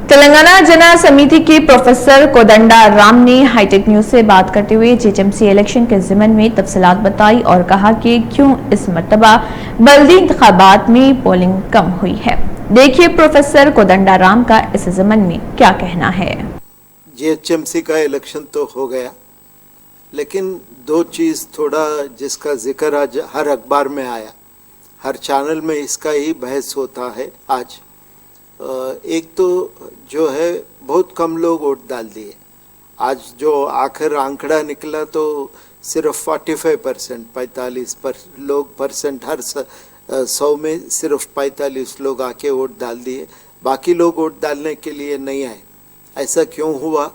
तेलंगाना जन समिति के प्रोफेसर कोदंडा राम ने हाईटेक न्यूज से बात करते हुए जेएचएमसी इलेक्शन के ज़िमन में तफसीलात बताई और कहा कि क्यों इस मर्तबा बल्दी इंतखाबात में पोलिंग कम हुई है। देखिए प्रोफेसर कोदंडा राम का इस ज़िमन में क्या कहना है। जेएचएमसी का इलेक्शन तो हो गया, लेकिन दो चीज़ थोड़ा जिसका जिक्र आज हर अखबार में आया, हर चैनल में इसका ही बहस होता है आज। एक तो जो है बहुत कम लोग वोट डाल दिए। आज जो आखिर आंकड़ा निकला तो सिर्फ 45% 45% हर 100 में सिर्फ 45 लोग आके वोट डाल दिए, बाकी लोग वोट डालने के लिए नहीं आए। ऐसा क्यों हुआ,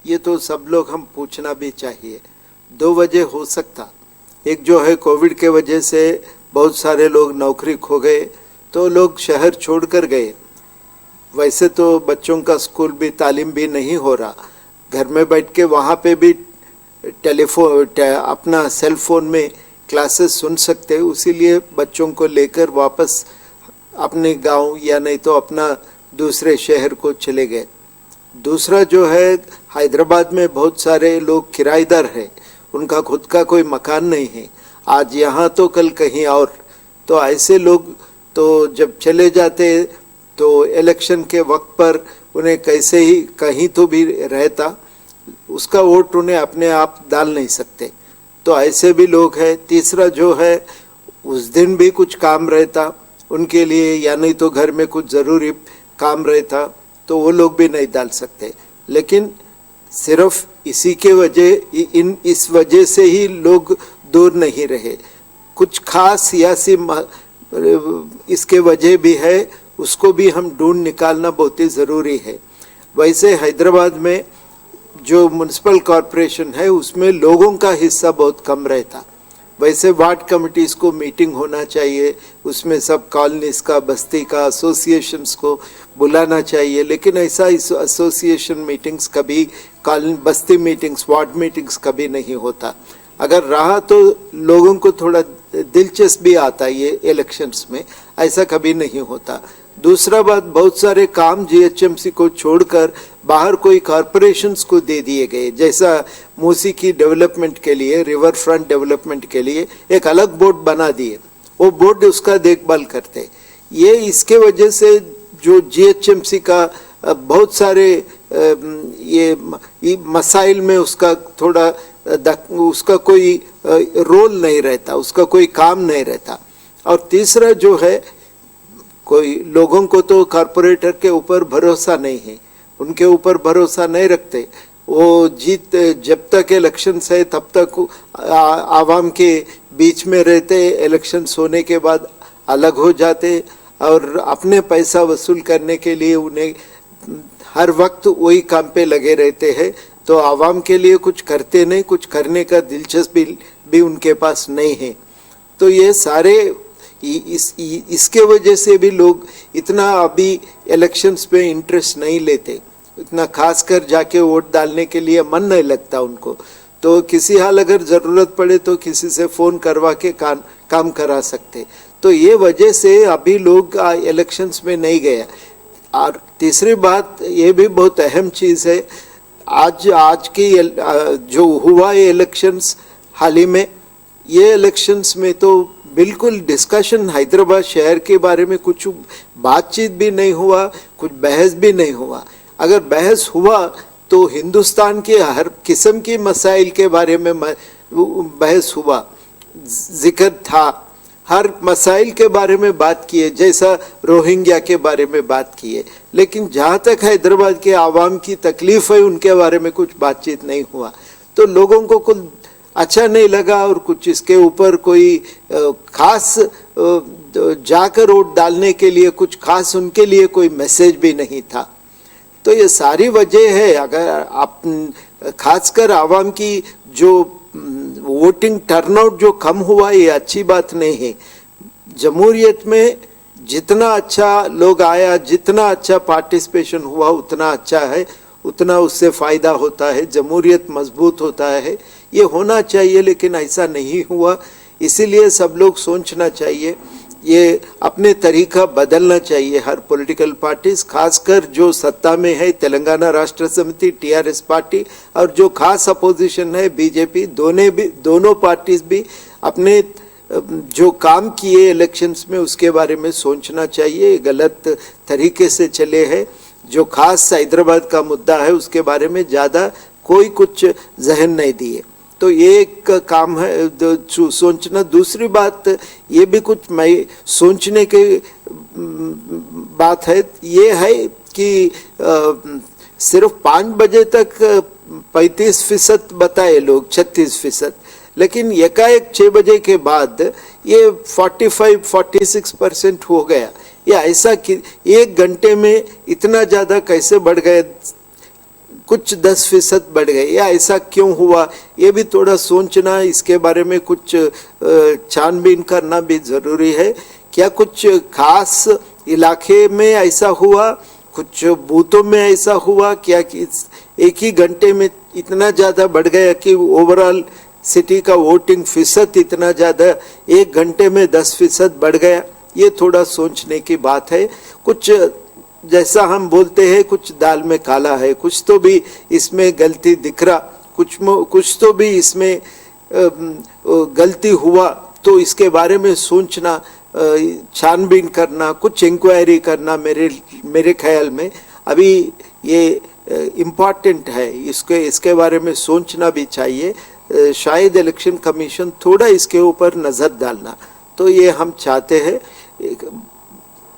ये तो सब लोग हम पूछना भी चाहिए। दो वजह हो सकता, एक जो है कोविड के वजह से बहुत सारे लोग नौकरी खो गए तो लोग शहर छोड़कर गए। वैसे तो बच्चों का स्कूल भी तालीम भी नहीं हो रहा, घर में बैठ के वहाँ पे भी अपना सेल फोन में क्लासेस सुन सकते हैं, उसीलिए बच्चों को लेकर वापस अपने गांव या नहीं तो अपना दूसरे शहर को चले गए। दूसरा जो है हैदराबाद में बहुत सारे लोग किराएदार हैं, उनका खुद का कोई मकान नहीं है, आज यहाँ तो कल कहीं और। तो ऐसे लोग तो जब चले जाते तो इलेक्शन के वक्त पर उन्हें कैसे ही कहीं तो भी रहता, उसका वोट उन्हें अपने आप डाल नहीं सकते, तो ऐसे भी लोग हैं। तीसरा जो है उस दिन भी कुछ काम रहता उनके लिए या नहीं तो घर में कुछ ज़रूरी काम रहता तो वो लोग भी नहीं डाल सकते। लेकिन सिर्फ इसी के इस वजह से ही लोग दूर नहीं रहे, कुछ खास सियासी इसके वजह भी है, उसको भी हम ढूंढ निकालना बहुत ही ज़रूरी है। वैसे हैदराबाद में जो म्युनिसिपल कॉरपोरेशन है उसमें लोगों का हिस्सा बहुत कम रहता। वैसे वार्ड कमिटीज़ को मीटिंग होना चाहिए, उसमें सब कॉलोनीज़ का, बस्ती का, एसोसिएशंस को बुलाना चाहिए, लेकिन ऐसा एसोसिएशन मीटिंग्स कभी, बस्ती मीटिंग्स, वार्ड मीटिंग्स कभी नहीं होता। अगर रहा तो लोगों को थोड़ा दिलचस्पी आता है ये इलेक्शंस में, ऐसा कभी नहीं होता। दूसरा बात, बहुत सारे काम जेएचएमसी को छोड़कर बाहर कोई कॉरपोरेशंस को दे दिए गए, जैसा मूसी की डेवलपमेंट के लिए, रिवर फ्रंट डेवलपमेंट के लिए एक अलग बोर्ड बना दिए, वो बोर्ड उसका देखभाल करते। ये इसके वजह से जो जेएचएमसी का बहुत सारे ये मसाइल में उसका थोड़ा उसका कोई रोल नहीं रहता, उसका कोई काम नहीं रहता। और तीसरा जो है, कोई लोगों को तो कॉरपोरेटर के ऊपर भरोसा नहीं है, उनके ऊपर भरोसा नहीं रखते। वो जब तक इलेक्शंस है तब तक आवाम के बीच में रहते, इलेक्शंस होने के बाद अलग हो जाते और अपने पैसा वसूल करने के लिए उन्हें हर वक्त वही काम पे लगे रहते हैं, तो आवाम के लिए कुछ करते नहीं, कुछ करने का दिलचस्पी भी उनके पास नहीं है। तो ये सारे इसके वजह से भी लोग इतना अभी इलेक्शंस पे इंटरेस्ट नहीं लेते, इतना खास कर जाके वोट डालने के लिए मन नहीं लगता उनको। तो किसी हाल अगर ज़रूरत पड़े तो किसी से फ़ोन करवा के काम करा सकते। तो ये वजह से अभी लोग इलेक्शंस में नहीं गए। और तीसरी बात, ये भी बहुत अहम चीज़ है, आज की जो हुआ ये इलेक्शंस हाल ही में, ये इलेक्शंस में तो बिल्कुल डिस्कशन हैदराबाद शहर के बारे में कुछ बातचीत भी नहीं हुआ, कुछ बहस भी नहीं हुआ। अगर बहस हुआ तो हिंदुस्तान के हर किस्म की मसाइल के बारे में बहस हुआ, जिक्र था, हर मसाइल के बारे में बात किए, जैसा रोहिंग्या के बारे में बात किए। लेकिन जहाँ तक हैदराबाद के आवाम की तकलीफ़ है उनके बारे में कुछ बातचीत नहीं हुआ, तो लोगों को कुछ अच्छा नहीं लगा और कुछ इसके ऊपर कोई खास जाकर वोट डालने के लिए कुछ खास उनके लिए कोई मैसेज भी नहीं था। तो ये सारी वजह है। अगर आप खासकर आवाम की जो वोटिंग टर्नआउट जो कम हुआ, ये अच्छी बात नहीं है। जमहूरियत में जितना अच्छा लोग आया, जितना अच्छा पार्टिसिपेशन हुआ उतना अच्छा है, उतना उससे फ़ायदा होता है, जमहूरियत मजबूत होता है, ये होना चाहिए। लेकिन ऐसा नहीं हुआ, इसीलिए सब लोग सोचना चाहिए ये अपने तरीका बदलना चाहिए हर पॉलिटिकल पार्टीज, खासकर जो सत्ता में है तेलंगाना राष्ट्र समिति टीआरएस पार्टी और जो खास अपोजिशन है बीजेपी, दोनों पार्टीज भी अपने जो काम किए इलेक्शंस में उसके बारे में सोचना चाहिए। गलत तरीके से चले हैं, जो खास हैदराबाद का मुद्दा है उसके बारे में ज़्यादा कोई कुछ जहन नहीं दिए। तो ये एक काम है सोचना। दूसरी बात ये भी कुछ मैं सोचने की बात है, ये है कि सिर्फ 5 बजे तक 35% बताए लोग, 36%, लेकिन एकाएक 6 बजे के बाद ये 45-46% हो गया। या ऐसा कि 1 घंटे में इतना ज़्यादा कैसे बढ़ गए, कुछ 10% बढ़ गए, या ऐसा क्यों हुआ, ये भी थोड़ा सोचना, इसके बारे में कुछ छानबीन करना भी ज़रूरी है। क्या कुछ खास इलाके में ऐसा हुआ, कुछ बूथों में ऐसा हुआ क्या कि एक ही घंटे में इतना ज़्यादा बढ़ गया कि ओवरऑल सिटी का वोटिंग फीसद इतना ज़्यादा 1 घंटे में 10% बढ़ गया? ये थोड़ा सोचने की बात है। कुछ जैसा हम बोलते हैं कुछ दाल में काला है, कुछ तो भी इसमें गलती दिख रहा, कुछ तो भी इसमें गलती हुआ, तो इसके बारे में सोचना, छानबीन करना, कुछ इंक्वायरी करना मेरे ख्याल में अभी ये इम्पॉर्टेंट है। इसके बारे में सोचना भी चाहिए। शायद इलेक्शन कमीशन थोड़ा इसके ऊपर नज़र डालना, तो ये हम चाहते हैं।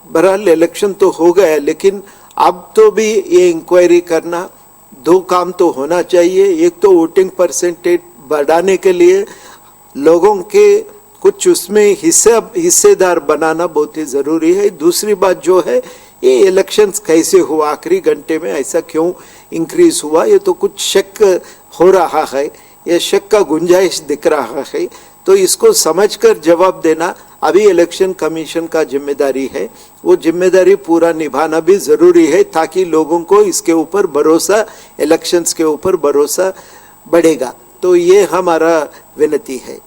बहरहाल इलेक्शन तो हो गया, लेकिन अब तो भी ये इंक्वायरी करना, 2 काम तो होना चाहिए। एक तो वोटिंग परसेंटेज बढ़ाने के लिए लोगों के कुछ उसमें हिस्सेदार बनाना बहुत ही ज़रूरी है। दूसरी बात जो है, ये इलेक्शंस कैसे हुआ, आखिरी घंटे में ऐसा क्यों इंक्रीज हुआ, ये तो कुछ शक हो रहा है, ये शक का गुंजाइश दिख रहा है। तो इसको समझकर जवाब देना अभी इलेक्शन कमीशन का जिम्मेदारी है। वो जिम्मेदारी पूरा निभाना भी ज़रूरी है, ताकि लोगों को इसके ऊपर भरोसा, इलेक्शंस के ऊपर भरोसा बढ़ेगा। तो ये हमारा विनती है।